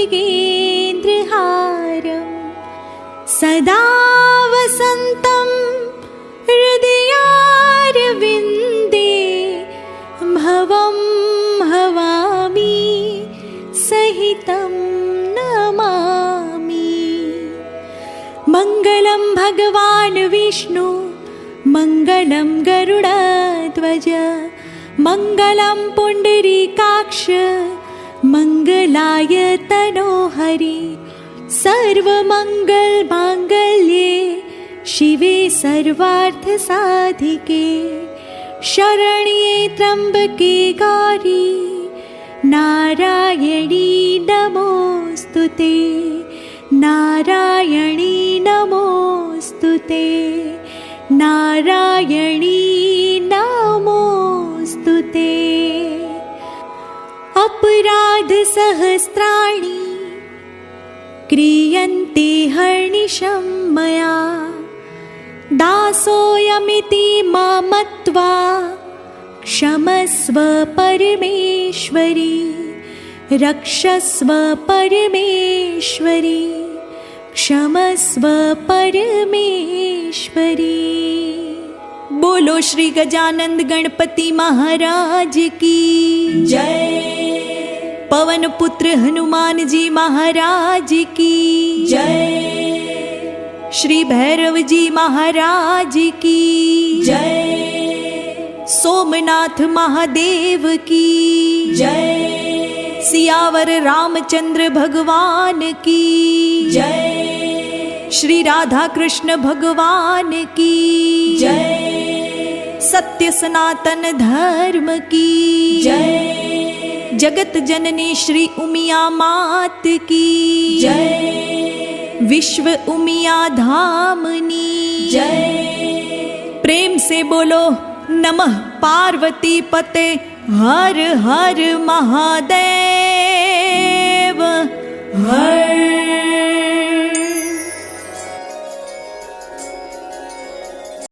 मृगेन्द्रहारं सदा वसन्तं हृदयारविन्दे भवं भवामि सहितं नमामि। मङ्गलं भगवान् विष्णु मङ्गलं गरुडध्वज मङ्गलं पुण्डरीकाक्ष मङ्गलाय तनोहरि सर्वमङ्गलमाङ्गल्ये शिवे सर्वार्थसाधिके शरण्ये त्र्यम्बके गौरी नारायणी नमोऽस्तुते नारायणी नमोऽस्तुते नारायणी नमोऽस्तुते। अपराधसहस्राणि क्रियन्ते हर्निशं मया दासोऽयमिति मां मत्वा क्षमस्व परमेश्वरी रक्षस्व परमेश्वरी क्षमस्व परमेश्वरी। बोलो श्री गजानंद गणपति महाराज की जय। पवन पुत्र हनुमान जी महाराज की जय। श्री भैरव जी महाराज की जय। सोमनाथ महादेव की जय। सियावर रामचंद्र भगवान की जय। श्री राधा कृष्ण भगवान की जय। सत्य सनातन धर्म की जय। जगत जननी श्री उमिया मात की जय। विश्व उमिया धामनी जय। प्रेम से बोलो नमः पार्वती पते हर हर महादेव।